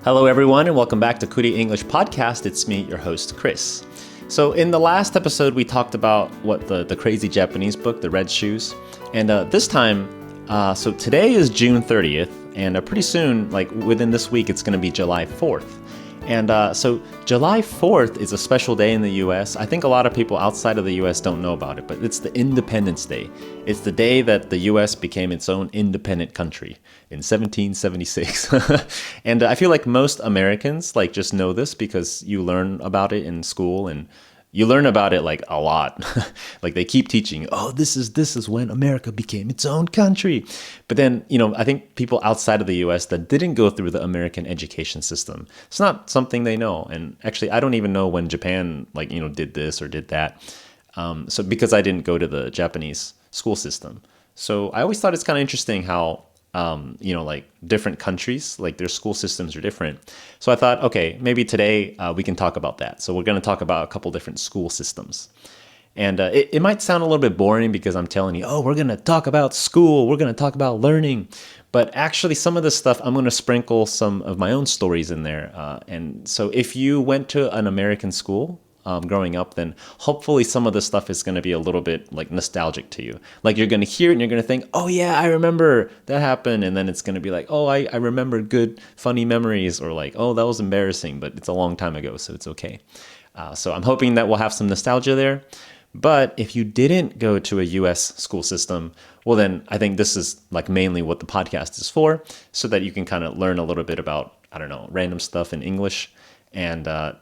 Hello, everyone, and welcome back to Kuli English Podcast. It's me, your host, Chris. So in the last episode, we talked about the crazy Japanese book, The Red Shoes. And this time, so today is June 30th, and pretty soon, like within this week, it's going to be July 4th. And so July 4th is a special day in the US. I think a lot of people outside of the US don't know about it, but it's the Independence Day. It's the day that the US became its own independent country in 1776. And I feel like most Americans like just know this because you learn about it in school, and you learn about it like a lot. Like they keep teaching, oh, this is when America became its own country. But then, I think people outside of the US that didn't go through the American education system, it's not something they know. And actually, I don't even know when Japan did this or did that. So because I didn't go to the Japanese school system. So I always thought it's kind of interesting how different countries, like their school systems are different. So I thought, okay, maybe today we can talk about that. So we're going to talk about a couple different school systems. And it might sound a little bit boring because I'm telling you, oh, we're going to talk about school. We're going to talk about learning. But actually, some of this stuff, I'm going to sprinkle some of my own stories in there. And so if you went to an American school, growing up, then hopefully some of this stuff is going to be a little bit like nostalgic to you. Like you're going to hear it and you're going to think, oh yeah, I remember that happened. And then it's going to be like, oh, I remember good, funny memories, or like, oh, that was embarrassing, but it's a long time ago, so it's okay. So I'm hoping that we'll have some nostalgia there. But if you didn't go to a US school system, well, then I think this is like mainly what the podcast is for, so that you can kind of learn a little bit about, I don't know, random stuff in English. And I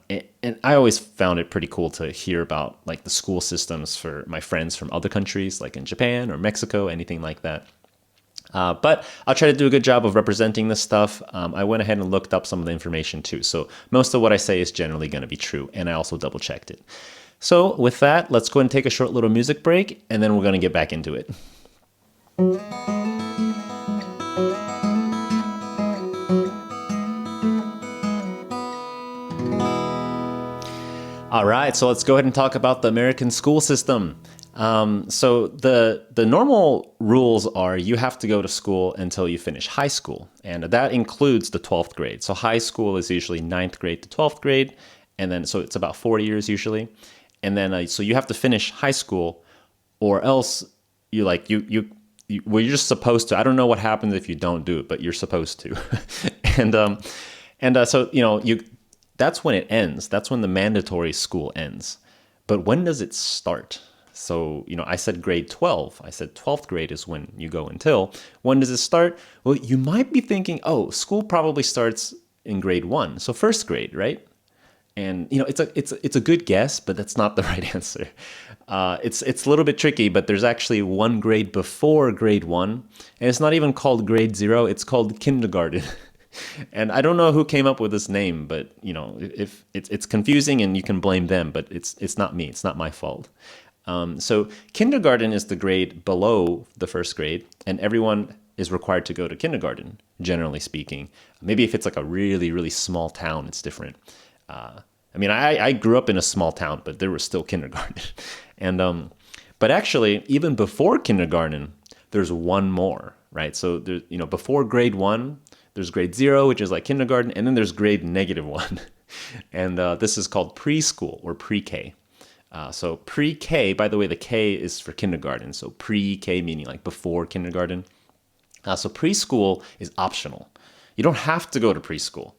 always found it pretty cool to hear about like the school systems for my friends from other countries, like in Japan or Mexico, anything like that. But I'll try to do a good job of representing this stuff. I went ahead and looked up some of the information too. So most of what I say is generally going to be true. And I also double checked it. So with that, let's go ahead and take a short little music break, and then we're going to get back into it. All right, so let's go ahead and talk about the American school system. So the normal rules are you have to go to school until you finish high school, and that includes the 12th grade. So high school is usually 9th grade to 12th grade, and then so it's about 4 years usually. And then so you have to finish high school, or else you're just supposed to. I don't know what happens if you don't do it, but you're supposed to. So that's when it ends. That's when the mandatory school ends. But when does it start? So, I said grade 12. I said 12th grade is when you go until. When does it start? Well, you might be thinking, oh, school probably starts in grade 1. So first grade, right? And, it's a good guess, but that's not the right answer. It's a little bit tricky, but there's actually one grade before grade 1. And it's not even called grade 0. It's called kindergarten. And I don't know who came up with this name, but if it's confusing and you can blame them, but it's not me. It's not my fault. So kindergarten is the grade below the first grade, and everyone is required to go to kindergarten, generally speaking. Maybe if it's like a really, really small town, it's different. I grew up in a small town, but there was still kindergarten. And but actually, even before kindergarten, there's one more, right? So there's, before grade 1, there's grade 0, which is like kindergarten, and then there's grade -1. And this is called preschool or pre-K. So pre-K, by the way, the K is for kindergarten. So pre-K meaning like before kindergarten. So preschool is optional. You don't have to go to preschool.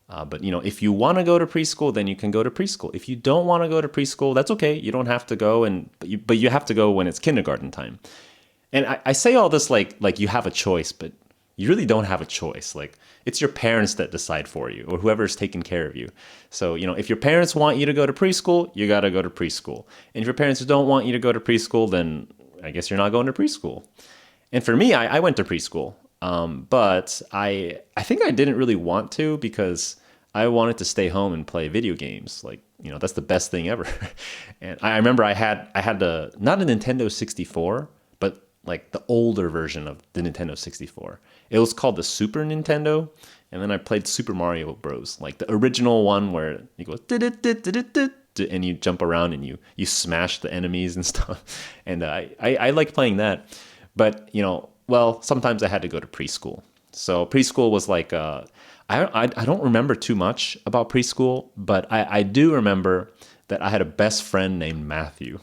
But if you want to go to preschool, then you can go to preschool. If you don't want to go to preschool, that's okay. You don't have to go, but you have to go when it's kindergarten time. And I say all this like you have a choice, but you really don't have a choice. Like it's your parents that decide for you, or whoever's taking care of you. So, if your parents want you to go to preschool, you got to go to preschool. And if your parents don't want you to go to preschool, then I guess you're not going to preschool. And for me, I went to preschool. But I think I didn't really want to because I wanted to stay home and play video games. Like, that's the best thing ever. And I remember I had not a Nintendo 64, but like the older version of the Nintendo 64. It was called the Super Nintendo. And then I played Super Mario Bros. Like the original one where you go and you jump around and you smash the enemies and stuff. And I like playing that. But, sometimes I had to go to preschool. So preschool was like I don't remember too much about preschool, but I do remember that I had a best friend named Matthew.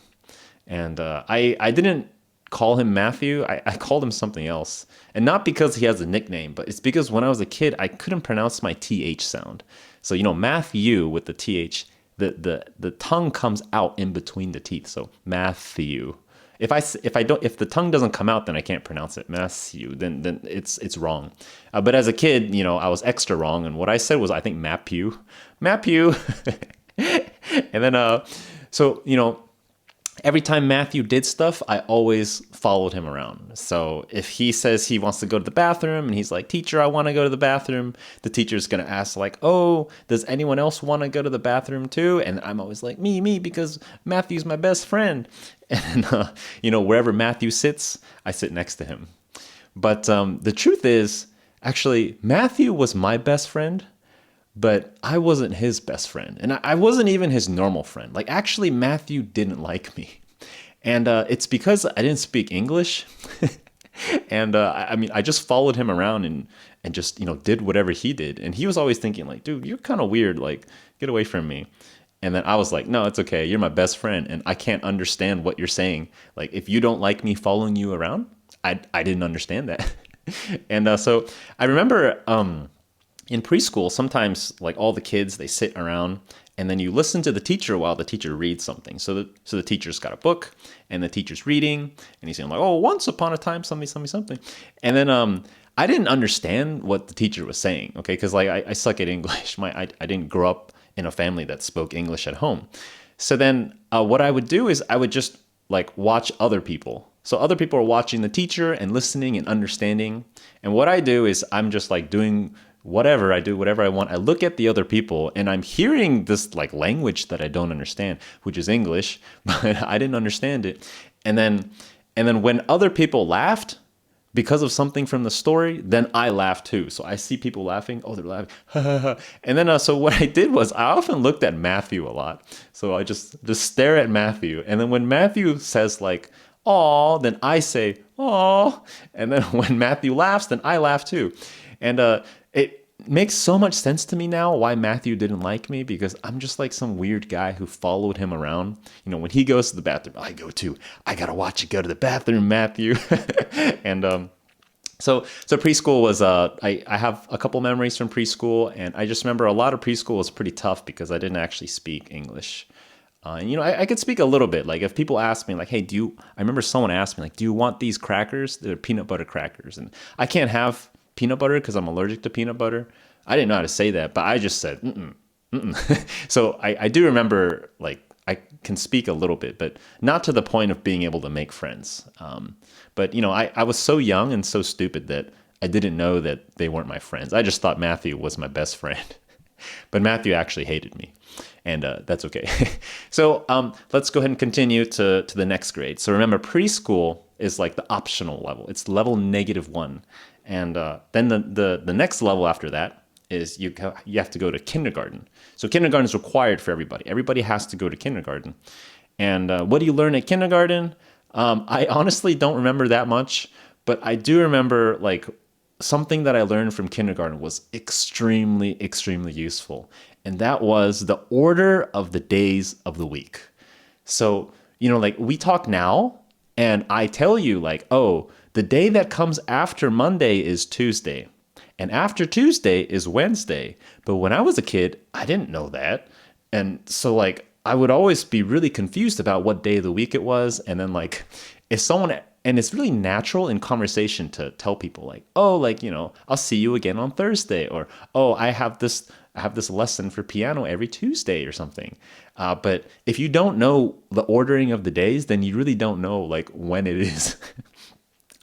And I didn't call him Matthew. I called him something else. And not because he has a nickname, but it's because when I was a kid, I couldn't pronounce my TH sound. So, Matthew with the TH, the tongue comes out in between the teeth. So Matthew. If the tongue doesn't come out, then I can't pronounce it. Matthew. Then it's wrong. But as a kid, I was extra wrong. And what I said was, I think Mapew. Mapew. And then, so, every time Matthew did stuff, I always followed him around. So if he says he wants to go to the bathroom and he's like, teacher, I want to go to the bathroom, the teacher's going to ask like, oh, does anyone else want to go to the bathroom too? And I'm always like, me, because Matthew's my best friend. And, wherever Matthew sits, I sit next to him. But the truth is, actually, Matthew was my best friend, but I wasn't his best friend. And I wasn't even his normal friend. Like, actually, Matthew didn't like me. And it's because I didn't speak English. And I just followed him around and just, did whatever he did. And he was always thinking like, dude, you're kind of weird. Like, get away from me. And then I was like, no, it's okay. You're my best friend. And I can't understand what you're saying. Like, if you don't like me following you around, I didn't understand that. And so I remember in preschool, sometimes like all the kids, they sit around and then you listen to the teacher while the teacher reads something. So the teacher's got a book and the teacher's reading and he's saying like, oh, once upon a time, something, something, something. And then I didn't understand what the teacher was saying, okay? Because like I suck at English. I didn't grow up in a family that spoke English at home. So then what I would do is I would just like watch other people. So other people are watching the teacher and listening and understanding. And what I do is I'm just like doing whatever. I do whatever I want. I look at the other people and I'm hearing this like language that I don't understand, which is English, but I didn't understand it. And then when other people laughed because of something from the story, then I laughed too. So I see people laughing. Oh, they're laughing. And then so what I did was I often looked at Matthew a lot. So I just stare at Matthew. And then when Matthew says like, "Aw," then I say, "Aw." And then when Matthew laughs, then I laugh too. And it makes so much sense to me now why Matthew didn't like me, because I'm just like some weird guy who followed him around. When he goes to the bathroom, I go too. I gotta watch you go to the bathroom, Matthew. And so preschool was I have a couple memories from preschool, and I just remember a lot of preschool was pretty tough because I didn't actually speak English. And I could speak a little bit. Like if people ask me like, hey, I remember someone asked me like, do you want these crackers? They're peanut butter crackers. And I can't have peanut butter because I'm allergic to peanut butter. I didn't know how to say that, but I just said, mm-mm, mm-mm. So I do remember like I can speak a little bit, but not to the point of being able to make friends. But I was so young and so stupid that I didn't know that they weren't my friends. I just thought Matthew was my best friend. But Matthew actually hated me, and that's okay. So let's go ahead and continue to the next grade. So remember, preschool is like the optional level. It's level -1. And then the next level after that is you have to go to kindergarten. So kindergarten is required for everybody. Everybody has to go to kindergarten. And what do you learn at kindergarten? I honestly don't remember that much, but I do remember like something that I learned from kindergarten was extremely, extremely useful. And that was the order of the days of the week. So, like we talk now and I tell you like, oh, the day that comes after Monday is Tuesday. And after Tuesday is Wednesday. But when I was a kid, I didn't know that. And so like I would always be really confused about what day of the week it was. And then like and it's really natural in conversation to tell people like, oh, like, I'll see you again on Thursday. Or, oh, I have this lesson for piano every Tuesday or something. But if you don't know the ordering of the days, then you really don't know like when it is.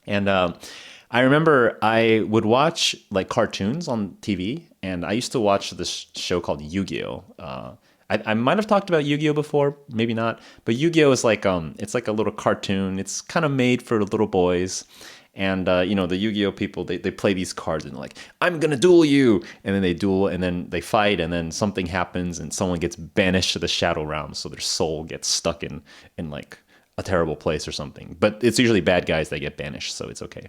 And I remember I would watch like cartoons on TV, and I used to watch this show called Yugioh. I might have talked about Yu-Gi-Oh before, maybe not. But Yu-Gi-Oh is like it's like a little cartoon. It's kind of made for little boys. And the Yu-Gi-Oh people, they play these cards and they're like, I'm gonna duel you, and then they duel and then they fight and then something happens and someone gets banished to the Shadow Realm, so their soul gets stuck in like a terrible place or something. But it's usually bad guys that get banished, so it's okay.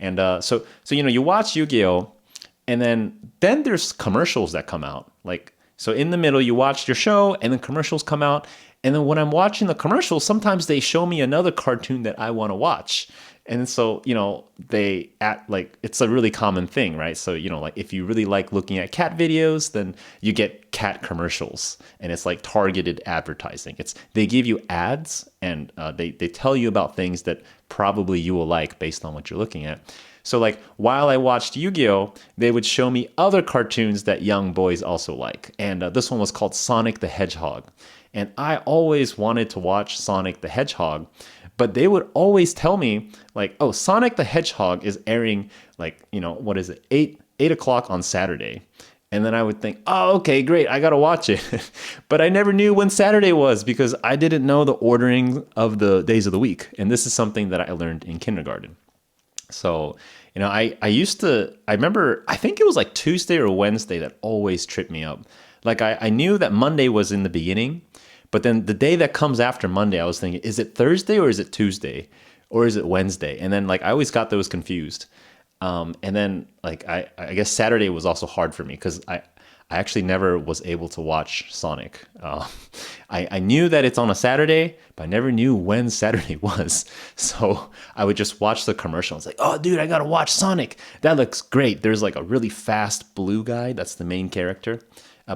And so you watch Yu-Gi-Oh, And then there's commercials that come out. Like, so in the middle, you watch your show and then commercials come out. And then when I'm watching the commercials, sometimes they show me another cartoon that I want to watch. And so, they act like it's a really common thing, right? So, like if you really like looking at cat videos, then you get cat commercials, and it's like targeted advertising. They give you ads, and they tell you about things that probably you will like based on what you're looking at. So like while I watched Yu-Gi-Oh, they would show me other cartoons that young boys also like. And this one was called Sonic the Hedgehog. And I always wanted to watch Sonic the Hedgehog, but they would always tell me like, oh, Sonic the Hedgehog is airing like, what is it, 8 o'clock on Saturday. And then I would think, oh, okay, great, I gotta watch it. But I never knew when Saturday was because I didn't know the ordering of the days of the week. And this is something that I learned in kindergarten. So, I remember, I think it was like Tuesday or Wednesday that always tripped me up. Like I knew that Monday was in the beginning, but then the day that comes after Monday, I was thinking, is it Thursday or is it Tuesday or is it Wednesday? And then like I always got those confused. And then like I guess Saturday was also hard for me because I actually never was able to watch Sonic. I knew that it's on a Saturday, but I never knew when Saturday was. So I would just watch the commercial. It's like, oh, dude, I gotta watch Sonic. That looks great. There's like a really fast blue guy. That's the main character.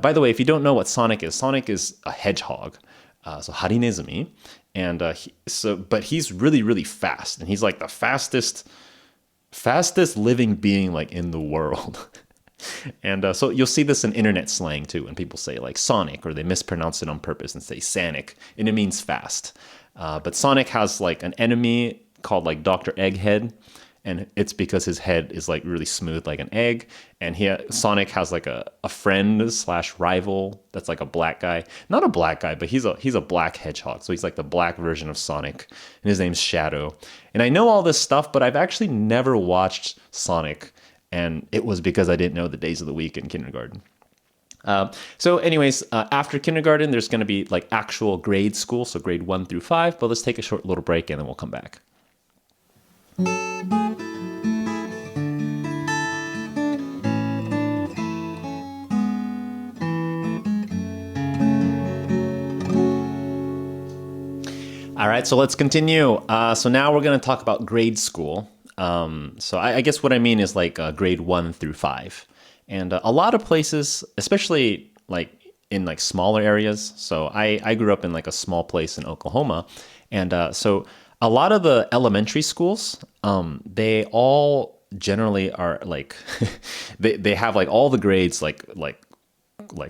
By the way, if you don't know what Sonic is a hedgehog. So Harinezumi. And but he's really, really fast. And he's like the fastest living being like in the world. And so you'll see this in internet slang too, when people say like Sonic, or they mispronounce it on purpose and say Sanic, and it means fast. But Sonic has like an enemy called like Dr. Egghead, and it's because his head is like really smooth like an egg. And Sonic has like a friend slash rival that's like a black guy. Not a black guy, but he's a black hedgehog. So he's like the black version of Sonic, and his name's Shadow. And I know all this stuff, but I've actually never watched Sonic. And it was because I didn't know the days of the week in kindergarten. So anyways, after kindergarten, there's going to be like actual grade school, so grade 1 through 5. But let's take a short little break and then we'll come back. All right, so let's continue. So now we're going to talk about grade school. So I guess what I mean is like grade 1 through 5. And a lot of places, especially like in like smaller areas. So I grew up in like a small place in Oklahoma. And so a lot of the elementary schools, they all generally are like, they have like all the grades like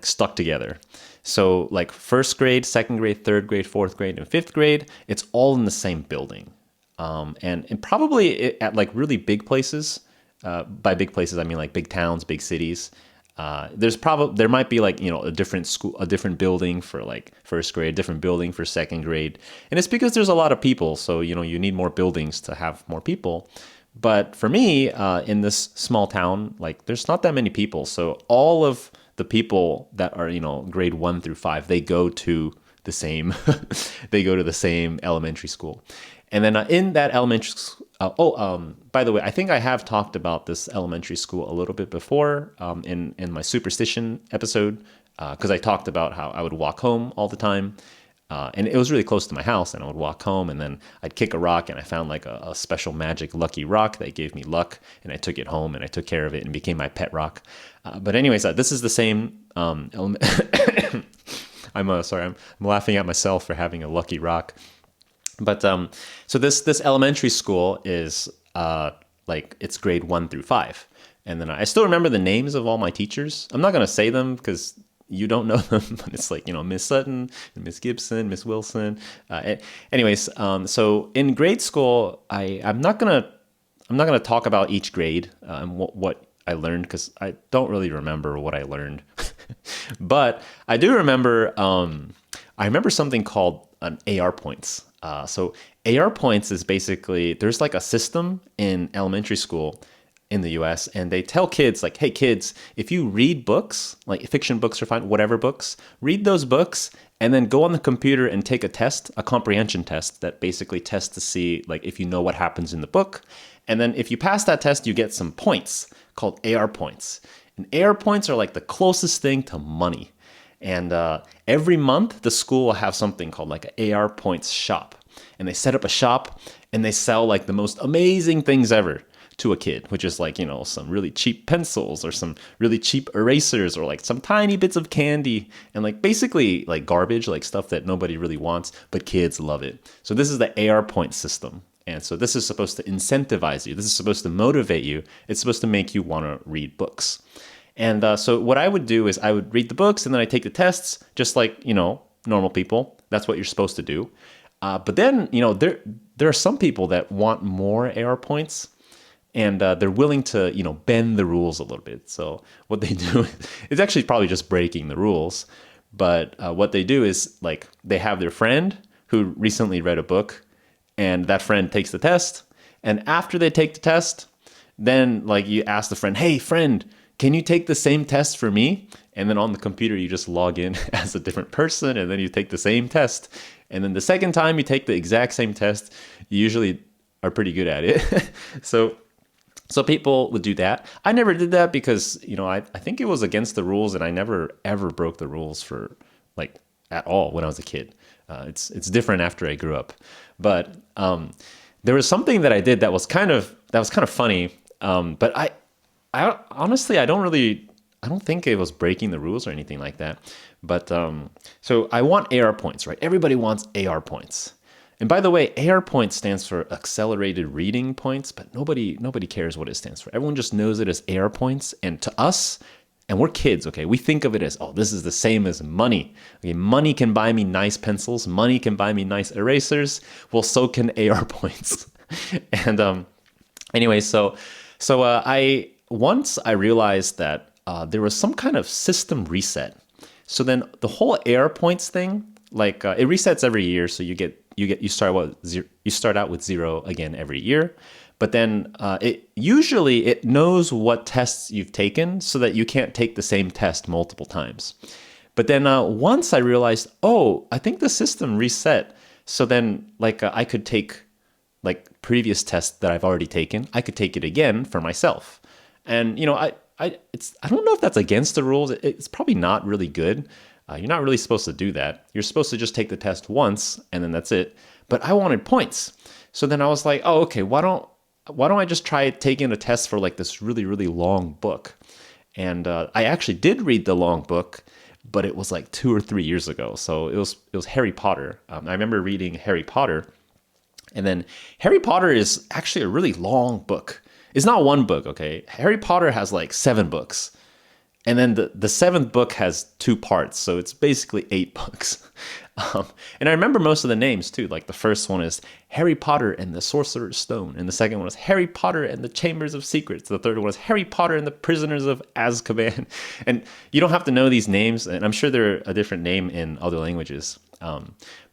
stuck together. So like first grade, second grade, third grade, fourth grade, and fifth grade, it's all in the same building. And probably at like really big places, by big places, I mean like big towns, big cities. There might be like, a different school, a different building for like first grade, different building for second grade. And it's because there's a lot of people. So, you need more buildings to have more people. But for me, in this small town, like there's not that many people. So all of the people that are, grade 1 through 5, they go to the same, they go to the same elementary school. And then in that elementary school, by the way, I think I have talked about this elementary school a little bit before in my superstition episode, because I talked about how I would walk home all the time. And it was really close to my house, and I would walk home, and then I'd kick a rock, and I found like a special magic lucky rock that gave me luck, and I took it home, and I took care of it, and it became my pet rock. But anyways, this is the same element. I'm laughing at myself for having a lucky rock. But so this elementary school is like it's grade 1 through 5. And then I still remember the names of all my teachers. I'm not going to say them because you don't know them, but it's like, Miss Sutton, Miss Gibson, Miss Wilson. Anyways, so in grade school, I'm not gonna talk about each grade and what I learned, because I don't really remember what I learned. But I do remember, I remember something called an AR points. So AR points is basically, there's like a system in elementary school in the US, and they tell kids like, hey kids, if you read books, like fiction books are fine, whatever books, read those books and then go on the computer and take a test, a comprehension test that basically tests to see like if you know what happens in the book. And then if you pass that test, you get some points called AR points. And AR points are like the closest thing to money. And every month, the school will have something called like an AR points shop. And they set up a shop and they sell like the most amazing things ever to a kid, which is like, some really cheap pencils or some really cheap erasers or like some tiny bits of candy and like basically like garbage, like stuff that nobody really wants, but kids love it. So this is the AR point system. And so this is supposed to incentivize you. This is supposed to motivate you. It's supposed to make you want to read books. And so what I would do is I would read the books and then I take the tests, just like, normal people. That's what you're supposed to do. But then, there are some people that want more AR points and they're willing to, bend the rules a little bit. So what they do is actually probably just breaking the rules. But what they do is like they have their friend who recently read a book and that friend takes the test. And after they take the test, then like you ask the friend, hey, friend, can you take the same test for me? And then on the computer, you just log in as a different person and then you take the same test. And then the second time you take the exact same test, you usually are pretty good at it. So people would do that. I never did that because, I think it was against the rules and I never ever broke the rules for like at all when I was a kid. It's different after I grew up. But there was something that I did that was kind of funny. But I honestly, I don't think it was breaking the rules or anything like that. But so I want AR points, right? Everybody wants AR points. And by the way, AR points stands for accelerated reading points, but nobody cares what it stands for. Everyone just knows it as AR points. And to us, and we're kids, okay, we think of it as, oh, this is the same as money. Okay, money can buy me nice pencils. Money can buy me nice erasers. Well, so can AR points. And anyway, so I once I realized that there was some kind of system reset. So then the whole AR points thing, like it resets every year. So you start out with 0 again every year. But then it knows what tests you've taken so that you can't take the same test multiple times. But then once I realized, oh, I think the system reset. So then like I could take like previous tests that I've already taken. I could take it again for myself. And I don't know if that's against the rules. It's probably not really good. You're not really supposed to do that. You're supposed to just take the test once and then that's it. But I wanted points. So then I was like, oh, okay, why don't I just try taking a test for like this really, really long book? And I actually did read the long book, but it was like 2 or 3 years ago. So it was Harry Potter. I remember reading Harry Potter. And then Harry Potter is actually a really long book. It's not one book, okay? Harry Potter has like 7 books. And then the 7th book has 2 parts, so it's basically 8 books. And I remember most of the names too. Like the first one is Harry Potter and the Sorcerer's Stone. And the second one is Harry Potter and the Chambers of Secrets. The third one is Harry Potter and the Prisoners of Azkaban. And you don't have to know these names. And I'm sure they're a different name in other languages.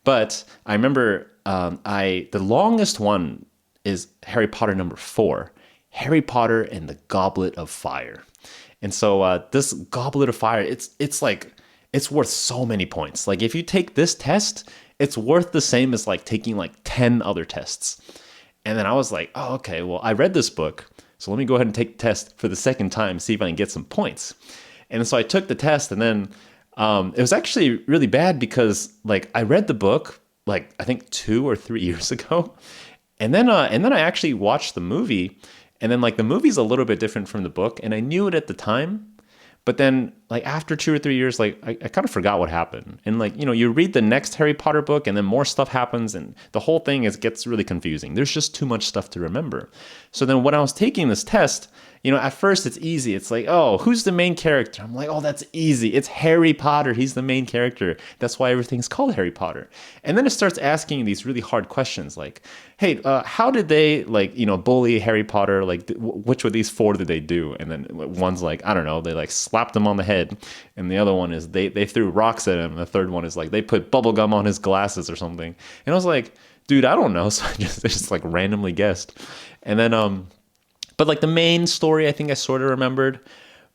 But I remember the longest one is Harry Potter number 4. Harry Potter and the Goblet of Fire. And so this Goblet of Fire, it's worth so many points. Like if you take this test, it's worth the same as like taking like 10 other tests. And then I was like, oh, okay, well, I read this book. So let me go ahead and take the test for the second time, see if I can get some points. And so I took the test and then it was actually really bad because like I read the book like I think 2 or 3 years ago. And then I actually watched the movie. And then like the movie's a little bit different from the book. And I knew it at the time. But then like after 2 or 3 years, like I kind of forgot what happened. And like, you read the next Harry Potter book and then more stuff happens. And the whole thing gets really confusing. There's just too much stuff to remember. So then when I was taking this test, at first it's easy. It's like, oh, who's the main character? I'm like, oh, that's easy. It's Harry Potter. He's the main character. That's why everything's called Harry Potter. And then it starts asking these really hard questions like, hey, how did they bully Harry Potter? Like, which of these 4 did they do? And then one's like, I don't know, they like slapped him on the head. And the other one is they threw rocks at him. And the third one is like they put bubble gum on his glasses or something. And I was like, dude, I don't know. So I just like randomly guessed. And then, but like the main story, I think I sort of remembered.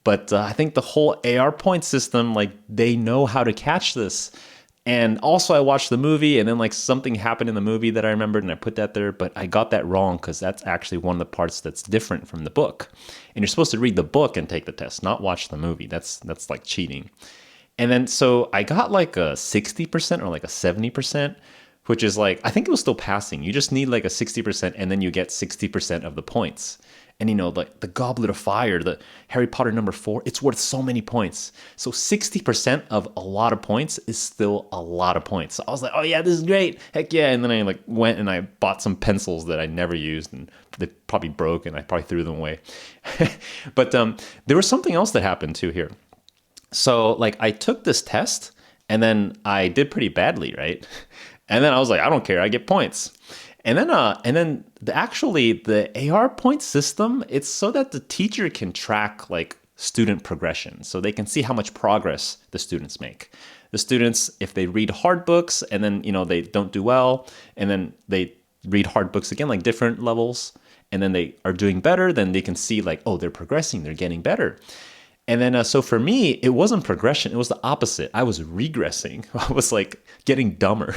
But I think the whole AR point system, like they know how to catch this. And also I watched the movie and then like something happened in the movie that I remembered and I put that there, but I got that wrong because that's actually one of the parts that's different from the book. And you're supposed to read the book and take the test, not watch the movie. That's like cheating. And then so I got like a 60% or like a 70%, which is like, I think it was still passing. You just need like a 60% and then you get 60% of the points. And you know, like the Goblet of Fire, the Harry Potter #4, it's worth so many points. So 60% of a lot of points is still a lot of points. So I was like, oh yeah, this is great. Heck yeah. And then I like went and I bought some pencils that I never used and they probably broke and I probably threw them away. But there was something else that happened too here. So like I took this test and then I did pretty badly, right? And then I was like, I don't care, I get points. And then the AR point system, it's so that the teacher can track like student progression. So they can see how much progress the students make. The students, if they read hard books and then, you know, they don't do well, and then they read hard books again, like different levels, and then they are doing better, then they can see like, oh, they're progressing, they're getting better. And then, so for me, it wasn't progression. It was the opposite. I was regressing. I was like getting dumber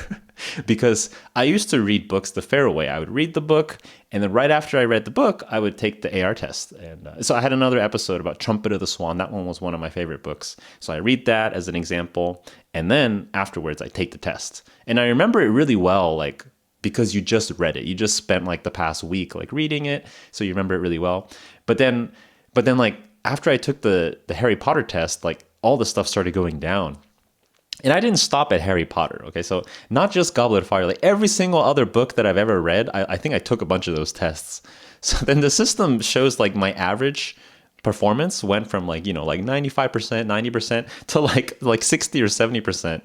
because I used to read books the fair way. I would read the book, and then right after I read the book, I would take the AR test. And so I had another episode about Trumpet of the Swan. That one was one of my favorite books. So I read that as an example, and then afterwards, I take the test. And I remember it really well, like because you just read it. You just spent like the past week like reading it, so you remember it really well. But then like after I took the Harry Potter test, like all the stuff started going down. And I didn't stop at Harry Potter, okay? So not just Goblet of Fire, like every single other book that I've ever read, I think I took a bunch of those tests. So then the system shows like my average performance went from like, you know, like 95%, 90% to like 60 or 70%.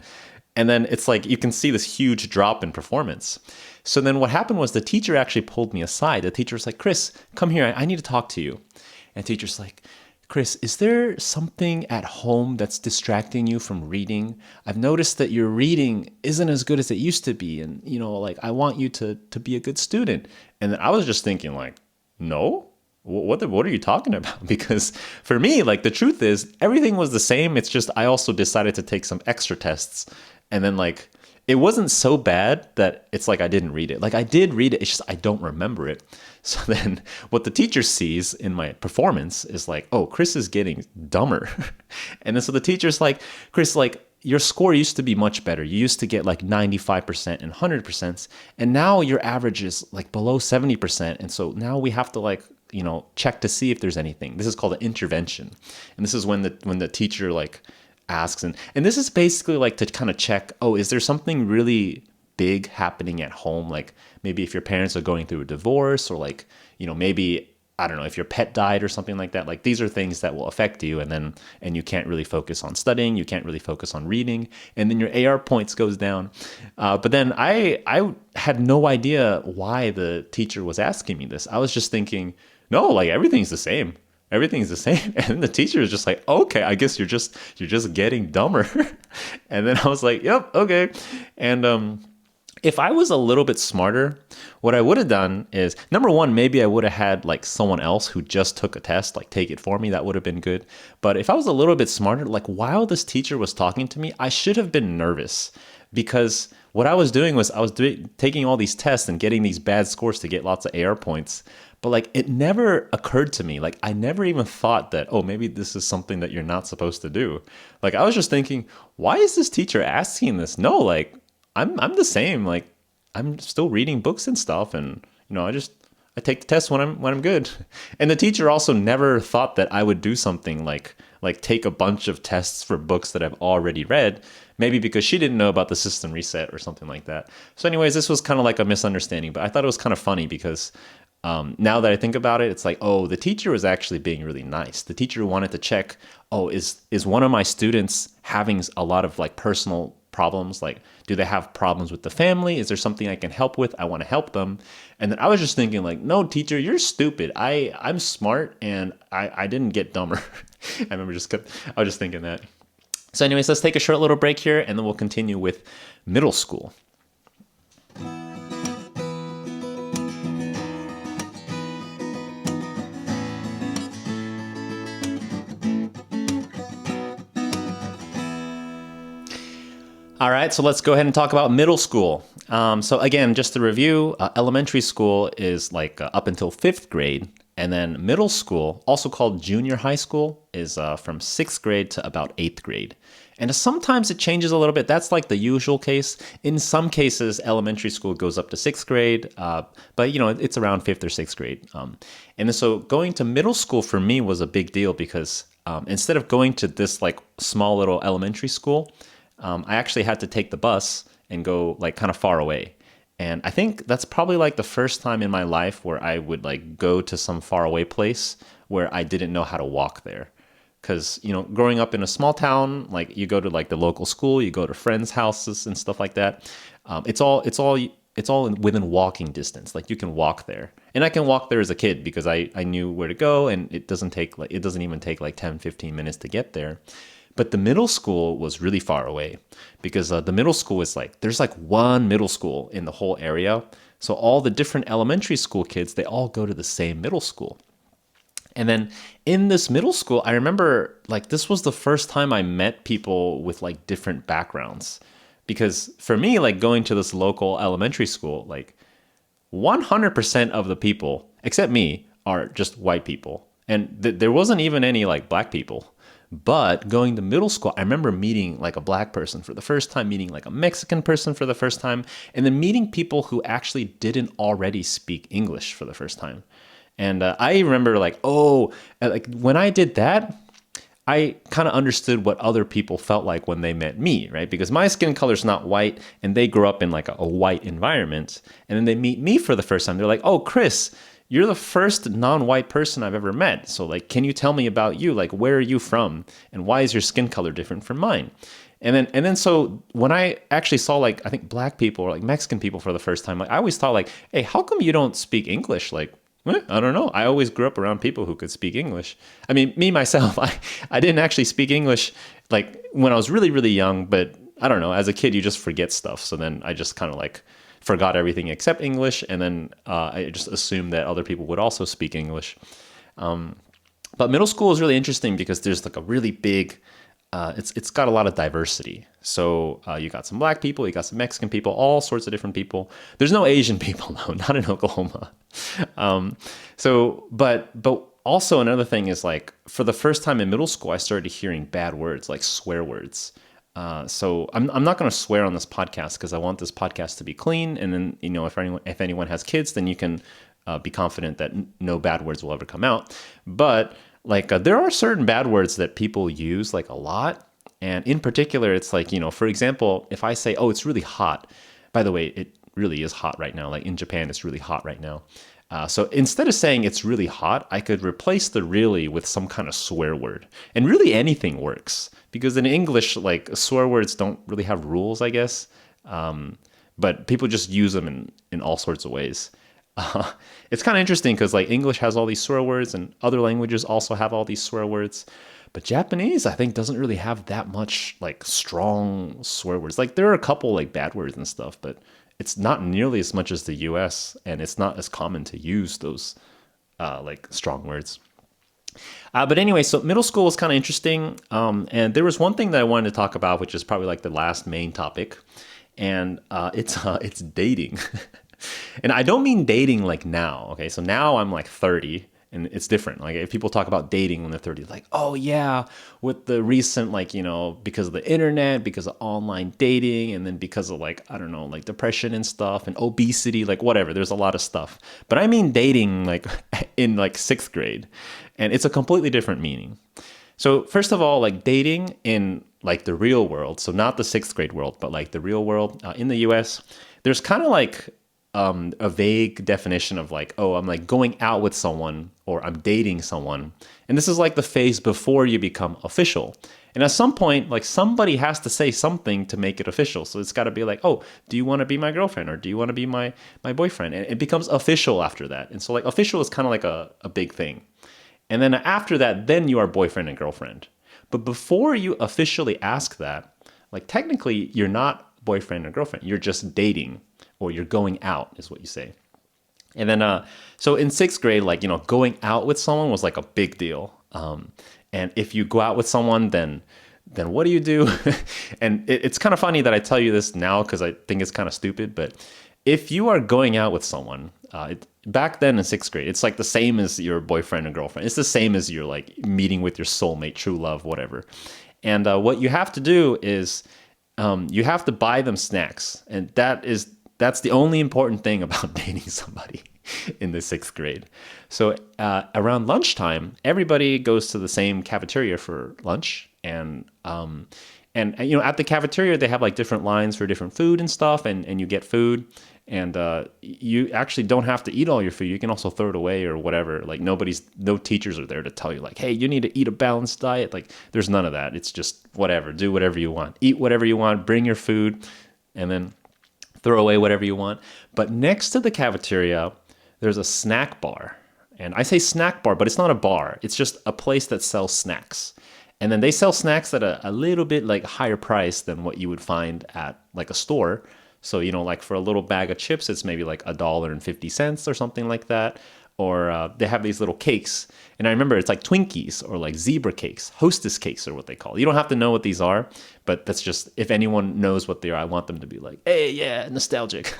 And then it's like you can see this huge drop in performance. So then what happened was the teacher actually pulled me aside. The teacher was like, Chris, come here. I need to talk to you. And the teacher's like, Chris, is there something at home that's distracting you from reading? I've noticed that your reading isn't as good as it used to be. And, you know, like, I want you to be a good student. And then I was just thinking, like, no? What are you talking about? Because for me, like, the truth is everything was the same. It's just I also decided to take some extra tests. And then, like, it wasn't so bad that it's like I didn't read it. Like, I did read it. It's just I don't remember it. So then what the teacher sees in my performance is like, oh, Chris is getting dumber. And then so the teacher's like, Chris, like your score used to be much better. You used to get like 95% and 100%. And now your average is like below 70%. And so now we have to like, you know, check to see if there's anything. This is called an intervention. And this is when the teacher like asks. And this is basically like to kind of check, oh, is there something really big happening at home? Like maybe if your parents are going through a divorce or like, you know, maybe, I don't know, if your pet died or something like that, like these are things that will affect you. And you can't really focus on studying. You can't really focus on reading. And then your AR points goes down. But then I had no idea why the teacher was asking me this. I was just thinking, no, like everything's the same. Everything's the same. And the teacher is just like, okay, I guess you're just getting dumber. And then I was like, yep, okay. And if I was a little bit smarter, what I would have done is, number one, maybe I would have had like someone else who just took a test, like take it for me. That would have been good. But if I was a little bit smarter, like while this teacher was talking to me, I should have been nervous because what I was doing was taking all these tests and getting these bad scores to get lots of AR points. But like it never occurred to me. Like I never even thought that, oh, maybe this is something that you're not supposed to do. Like I was just thinking, why is this teacher asking this? No, like I'm the same. Like I'm still reading books and stuff, and you know, I take the test when I'm good. And the teacher also never thought that I would do something like take a bunch of tests for books that I've already read, maybe because she didn't know about the system reset or something like that. So anyways, this was kind of like a misunderstanding, but I thought it was kind of funny because now that I think about it, it's like, oh, the teacher was actually being really nice. The teacher wanted to check, oh, is one of my students having a lot of like personal problems? Like, do they have problems with the family? Is there something I can help with? I want to help them. And then I was just thinking like, no, teacher, you're stupid. I'm smart and I didn't get dumber. I was just thinking that. So anyways, let's take a short little break here and then we'll continue with middle school. All right, so let's go ahead and talk about middle school. So again, just to review, elementary school is like up until fifth grade, and then middle school, also called junior high school, is from sixth grade to about eighth grade. And sometimes it changes a little bit. That's like the usual case. In some cases, elementary school goes up to sixth grade, but it's around fifth or sixth grade. And then so going to middle school for me was a big deal because instead of going to this like small little elementary school, I actually had to take the bus and go like kind of far away. And I think that's probably like the first time in my life where I would like go to some far away place where I didn't know how to walk there. Because, growing up in a small town, like you go to like the local school, you go to friends' houses and stuff like that. It's all within walking distance. Like you can walk there. And I can walk there as a kid because I knew where to go, and it doesn't even take like 10, 15 minutes to get there. But the middle school was really far away because the middle school is like, there's like one middle school in the whole area. So all the different elementary school kids, they all go to the same middle school. And then in this middle school, I remember like this was the first time I met people with like different backgrounds. Because for me, like going to this local elementary school, like 100% of the people, except me, are just white people. And there wasn't even any like black people. But going to middle school, I remember meeting like a black person for the first time, meeting like a Mexican person for the first time, and then meeting people who actually didn't already speak English for the first time. And I remember like when I did that, I kind of understood what other people felt like when they met me, right? Because my skin color is not white and they grew up in like a white environment. And then they meet me for the first time. They're like, oh, Chris, you're the first non-white person I've ever met. So like, can you tell me about you? Like, where are you from? And why is your skin color different from mine? And then so when I actually saw like, I think black people or like Mexican people for the first time, like I always thought like, hey, how come you don't speak English? Like, I don't know. I always grew up around people who could speak English. I mean, me, myself, I didn't actually speak English like when I was really, really young, but I don't know. As a kid, you just forget stuff. So then I just kind of like forgot everything except English. And then I just assumed that other people would also speak English. But middle school is really interesting because there's like a really big, it's got a lot of diversity. So you got some black people, you got some Mexican people, all sorts of different people. There's no Asian people though, not in Oklahoma. But also another thing is like for the first time in middle school, I started hearing bad words like swear words. So I'm not going to swear on this podcast because I want this podcast to be clean. And then if anyone has kids, then you can be confident that no bad words will ever come out. But like there are certain bad words that people use like a lot. And in particular, it's like, for example, if I say, oh, it's really hot. By the way, it really is hot right now. Like in Japan, it's really hot right now. So instead of saying it's really hot, I could replace the really with some kind of swear word. And really anything works. Because in English, like swear words don't really have rules, I guess. But people just use them in all sorts of ways. It's kind of interesting because like English has all these swear words and other languages also have all these swear words. But Japanese, I think, doesn't really have that much like strong swear words. Like there are a couple like bad words and stuff, but it's not nearly as much as the US, and it's not as common to use those like strong words. But anyway, so middle school was kind of interesting. And there was one thing that I wanted to talk about, which is probably like the last main topic. And it's dating. And I don't mean dating like now. Okay, so now I'm like 30. And it's different. Like if people talk about dating when they're 30, like, oh yeah, with the recent, like, because of the internet, because of online dating, and then because of like, I don't know, like depression and stuff and obesity, like whatever, there's a lot of stuff. But I mean dating like in like sixth grade, and it's a completely different meaning. So first of all, like dating in like the real world, so not the sixth grade world, but like the real world in the US, there's kind of like a vague definition of like, oh, I'm like going out with someone or I'm dating someone. And this is like the phase before you become official. And at some point, like somebody has to say something to make it official. So it's got to be like, oh, do you want to be my girlfriend or do you want to be my boyfriend? And it becomes official after that. And so like official is kind of like a big thing. And then after that, then you are boyfriend and girlfriend. But before you officially ask that, like technically you're not boyfriend or girlfriend. You're just dating. Or you're going out is what you say. And then, so in sixth grade, like, going out with someone was like a big deal. And if you go out with someone, then then what do you do? And it's kind of funny that I tell you this now because I think it's kind of stupid. But if you are going out with someone, back then in sixth grade, it's like the same as your boyfriend or girlfriend. It's the same as you're like meeting with your soulmate, true love, whatever. And what you have to do is you have to buy them snacks, and that's the only important thing about dating somebody in the sixth grade. So around lunchtime, everybody goes to the same cafeteria for lunch, and you know, at the cafeteria they have like different lines for different food and stuff, and you get food, and you actually don't have to eat all your food. You can also throw it away or whatever. Like no teachers are there to tell you like, hey, you need to eat a balanced diet. Like there's none of that. It's just whatever, do whatever you want, eat whatever you want, bring your food, and then throw away whatever you want. But next to the cafeteria, there's a snack bar. And I say snack bar, but it's not a bar. It's just a place that sells snacks. And then they sell snacks at a little bit like higher price than what you would find at like a store. So, you know, like for a little bag of chips, it's maybe like $1.50 or something like that. Or they have these little cakes. And I remember it's like Twinkies or like zebra cakes, hostess cakes are what they call it. You don't have to know what these are, but that's just, if anyone knows what they are, I want them to be like, hey, yeah, nostalgic.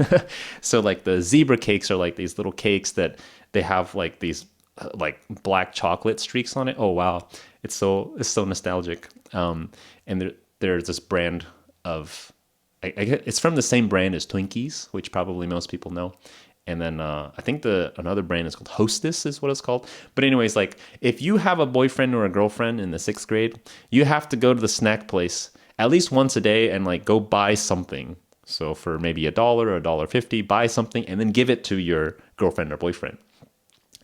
So like the zebra cakes are like these little cakes that they have like these like black chocolate streaks on it. Oh, wow. It's so nostalgic. And there's this brand of, it's from the same brand as Twinkies, which probably most people know. And then I think another brand is called Hostess is what it's called. But anyways, like if you have a boyfriend or a girlfriend in the sixth grade, you have to go to the snack place at least once a day and like go buy something. So for maybe $1 or $1.50, buy something and then give it to your girlfriend or boyfriend.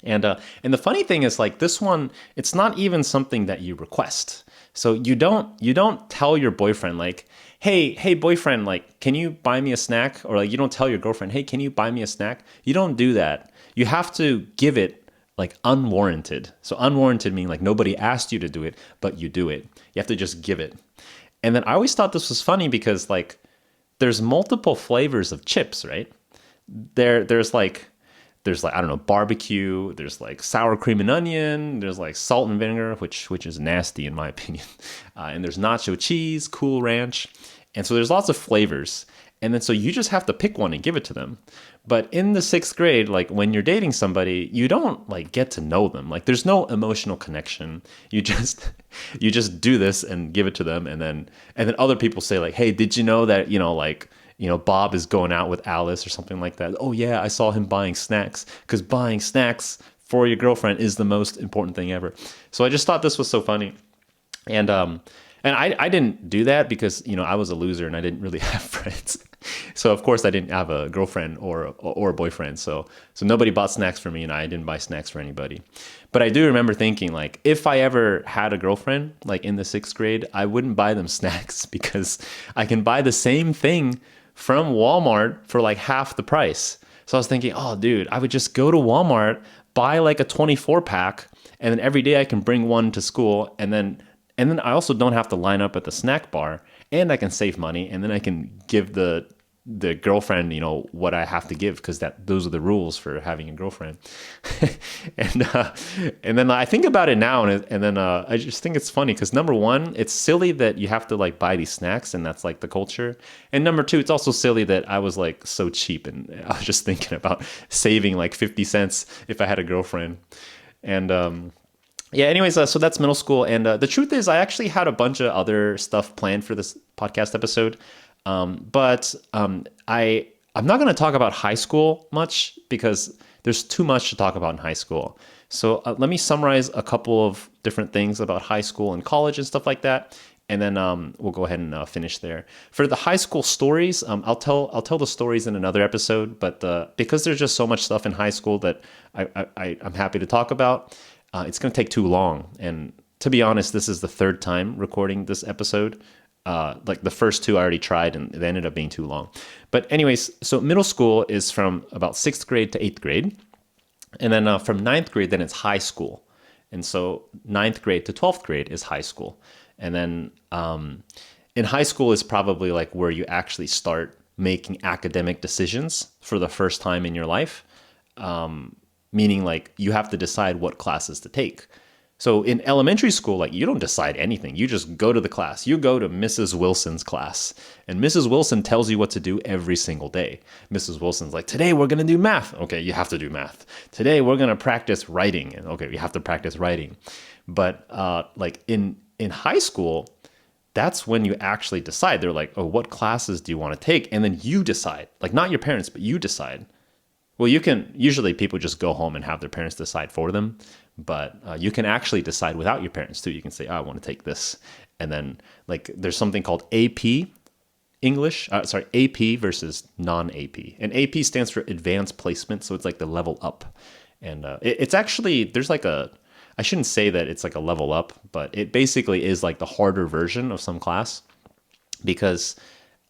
And the funny thing is like this one, it's not even something that you request. So you don't tell your boyfriend like, hey boyfriend, like can you buy me a snack? Or like you don't tell your girlfriend, hey, can you buy me a snack? You don't do that. You have to give it like unwarranted. So unwarranted meaning like nobody asked you to do it, but you do it. You have to just give it. And then I always thought this was funny because like there's multiple flavors of chips, right? There's like I don't know, barbecue, there's like sour cream and onion, there's like salt and vinegar, which is nasty in my opinion. And there's nacho cheese, Cool Ranch. And so there's lots of flavors. And then so you just have to pick one and give it to them. But in the sixth grade, like when you're dating somebody, you don't like get to know them. Like there's no emotional connection. You just do this and give it to them, and then other people say like, hey, did you know that, Bob is going out with Alice or something like that. Oh yeah, I saw him buying snacks, because buying snacks for your girlfriend is the most important thing ever. So I just thought this was so funny. And I didn't do that because, I was a loser and I didn't really have friends. So of course I didn't have a girlfriend or a boyfriend. So nobody bought snacks for me and I didn't buy snacks for anybody. But I do remember thinking like, if I ever had a girlfriend, like in the sixth grade, I wouldn't buy them snacks because I can buy the same thing from Walmart for like half the price. So I was thinking, oh dude, I would just go to Walmart, buy like a 24 pack, and then every day I can bring one to school, and then I also don't have to line up at the snack bar, and I can save money, and then I can give the girlfriend, what I have to give, because those are the rules for having a girlfriend. and then I think about it now, and then I just think it's funny because number one, it's silly that you have to like buy these snacks, and that's like the culture. And number two, it's also silly that I was like so cheap, and I was just thinking about saving like 50 cents if I had a girlfriend. And yeah, anyways, so that's middle school. And the truth is, I actually had a bunch of other stuff planned for this podcast episode. But I'm not going to talk about high school much because there's too much to talk about in high school. So let me summarize a couple of different things about high school and college and stuff like that. And then we'll go ahead and finish there. For the high school stories, I'll tell the stories in another episode. But because there's just so much stuff in high school that I'm happy to talk about, it's going to take too long. And to be honest, this is the third time recording this episode. Like the first two I already tried and they ended up being too long. But anyways, so middle school is from about 6th grade to 8th grade. And then from 9th grade, then it's high school. And so 9th grade to 12th grade is high school. And then in high school is probably like where you actually start making academic decisions for the first time in your life. Meaning like you have to decide what classes to take. So in elementary school, like you don't decide anything. You just go to the class. You go to Mrs. Wilson's class, and Mrs. Wilson tells you what to do every single day. Mrs. Wilson's like, today we're going to do math. Okay, you have to do math. Today we're going to practice writing. And okay, you have to practice writing. But like in high school, that's when you actually decide. They're like, oh, what classes do you want to take? And then you decide. Like not your parents, but you decide. Well, you can, usually people just go home and have their parents decide for them, but you can actually decide without your parents too. You can say, oh, I want to take this. And then like there's something called AP English, AP versus non-AP. And AP stands for advanced placement. So it's like the level up. And it's actually, there's like I shouldn't say that it's like a level up, but it basically is like the harder version of some class because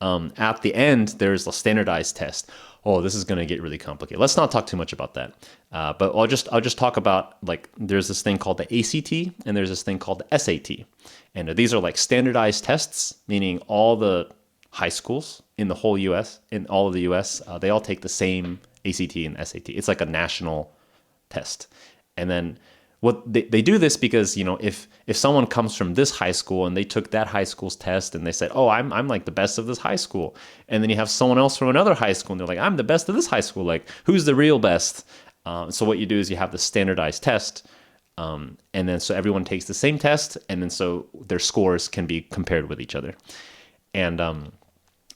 at the end, there's a standardized test. Oh, this is going to get really complicated. Let's not talk too much about that. But I'll just talk about like there's this thing called the ACT and there's this thing called the SAT. And these are like standardized tests, meaning all the high schools in the whole US, in all of the US, they all take the same ACT and SAT. It's like a national test. And then what they do this because, you know, if someone comes from this high school and they took that high school's test and they said, oh, I'm like the best of this high school. And then you have someone else from another high school and they're like, I'm the best of this high school. Like, who's the real best? So what you do is you have the standardized test. And then so everyone takes the same test. And then so their scores can be compared with each other. And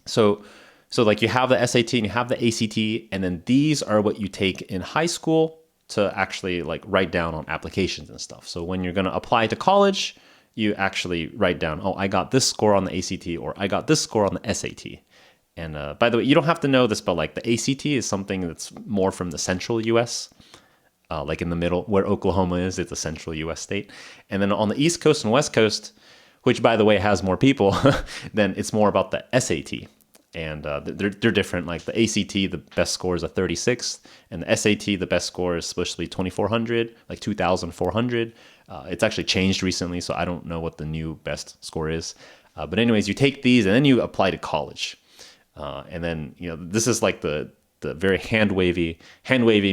so like you have the SAT and you have the ACT. And then these are what you take in high school to actually like write down on applications and stuff. So when you're going to apply to college, you actually write down, oh, I got this score on the ACT or I got this score on the SAT. And by the way, you don't have to know this, but like the ACT is something that's more from the central US, like in the middle where Oklahoma is, it's a central US state. And then on the East Coast and West Coast, which by the way has more people, then it's more about the SAT. And they're different. Like the ACT, the best score is a 36, and the SAT, the best score is supposed to be 2,400, like 2,400. It's actually changed recently, so I don't know what the new best score is. But anyways, you take these and then you apply to college. And then, you know, this is like the very hand wavy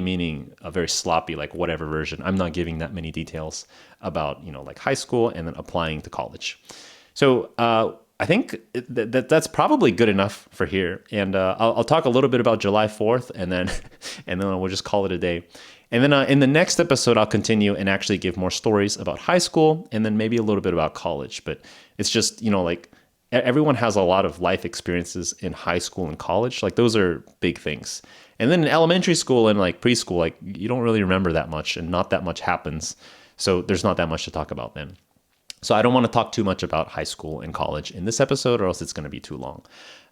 meaning a very sloppy, like whatever version. I'm not giving that many details about, you know, like high school and then applying to college. So, I think that's probably good enough for here, and I'll talk a little bit about July 4th, and then we'll just call it a day. And then in the next episode, I'll continue and actually give more stories about high school, and then maybe a little bit about college. But it's just, you know, like everyone has a lot of life experiences in high school and college. Like those are big things. And then in elementary school and like preschool, like you don't really remember that much, and not that much happens. So there's not that much to talk about then. So I don't want to talk too much about high school and college in this episode, or else it's going to be too long.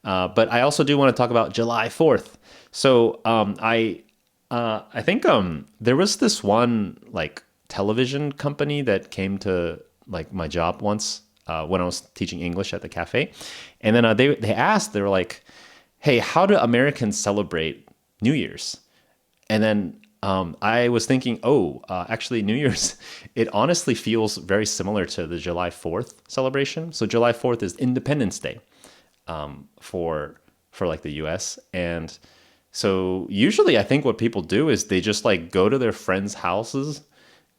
But I also do want to talk about July 4th. So I think there was this one like television company that came to like my job once when I was teaching English at the cafe, and then they asked, they were like, "Hey, how do Americans celebrate New Year's?" And then I was thinking, actually New Year's, it honestly feels very similar to the July 4th celebration. So July 4th is Independence Day for like the US. And so usually I think what people do is they just like go to their friends' houses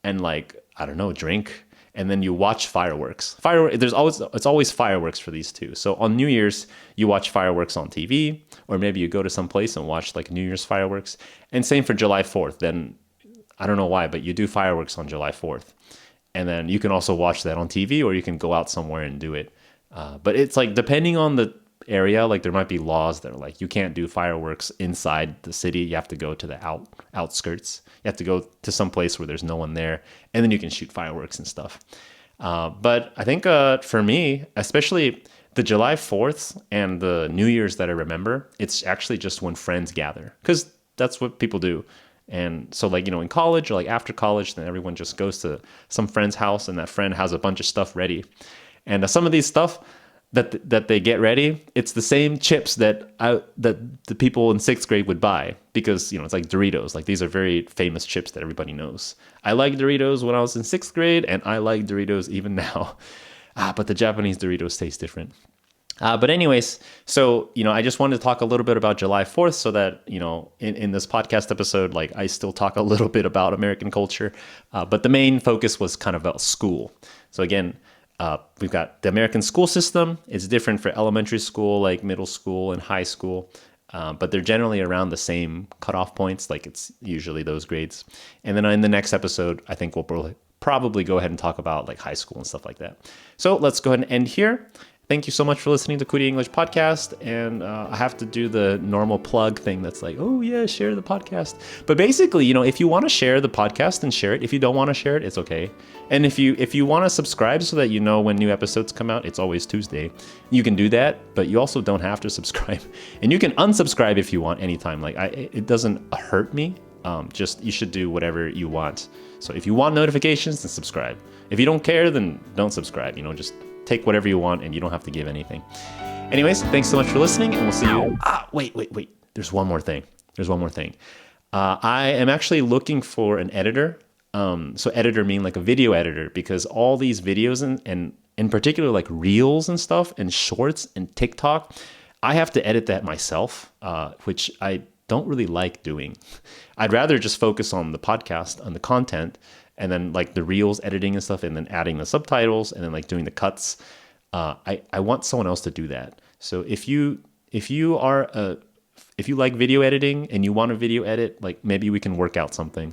and like, I don't know, drink. And then you watch fireworks. It's always fireworks for these two. So on New Year's, you watch fireworks on TV, or maybe you go to some place and watch like New Year's fireworks. And same for July 4th. Then I don't know why, but you do fireworks on July 4th. And then you can also watch that on TV, or you can go out somewhere and do it. But it's like depending on the area, like there might be laws that are like you can't do fireworks inside the city. You have to go to the outskirts. You have to go to some place where there's no one there, and then you can shoot fireworks and stuff. But I think for me, especially the July 4th and the New Year's that I remember, it's actually just when friends gather, because that's what people do. And so like, you know, in college or like after college, then everyone just goes to some friend's house, and that friend has a bunch of stuff ready. And some of these stuff that they get ready, it's the same chips that the people in 6th grade would buy, because, you know, it's like Doritos. Like these are very famous chips that everybody knows. I liked Doritos when I was in 6th grade, and I like Doritos even now. But the Japanese Doritos taste different. But anyways, so, I just wanted to talk a little bit about July 4th so that, in this podcast episode, like I still talk a little bit about American culture. But the main focus was kind of about school. So again, we've got the American school system. It's different for elementary school, like middle school and high school. But they're generally around the same cutoff points. Like it's usually those grades. And then in the next episode, I think we'll probably go ahead and talk about like high school and stuff like that. So let's go ahead and end here. Thank you so much for listening to Kuli English Podcast. And I have to do the normal plug thing that's like, oh yeah, share the podcast. But basically, if you want to share the podcast, then share it. If you don't want to share it, it's okay. And if you want to subscribe so that you know when new episodes come out, it's always Tuesday. You can do that, but you also don't have to subscribe. And you can unsubscribe if you want anytime. Like it doesn't hurt me. Just you should do whatever you want. So if you want notifications, then subscribe. If you don't care, then don't subscribe. Just take whatever you want and you don't have to give anything. Anyways, thanks so much for listening and we'll see you. Wait. There's one more thing. I am actually looking for an editor. So editor mean like a video editor, because all these videos and in particular like reels and stuff and shorts and TikTok, I have to edit that myself, which I don't really like doing. I'd rather just focus on the podcast, on the content, and then like the reels editing and stuff, and then adding the subtitles, and then like doing the cuts. I want someone else to do that. So if you like video editing and you want a video edit, like maybe we can work out something,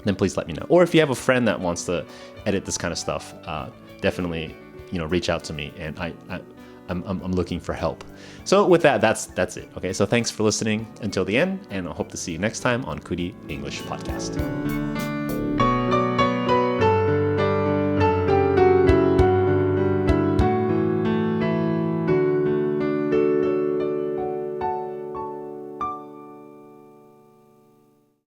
then please let me know. Or if you have a friend that wants to edit this kind of stuff, definitely reach out to me, and I'm looking for help. So with that, that's it. Okay, so thanks for listening until the end, and I hope to see you next time on Kuli English Podcast.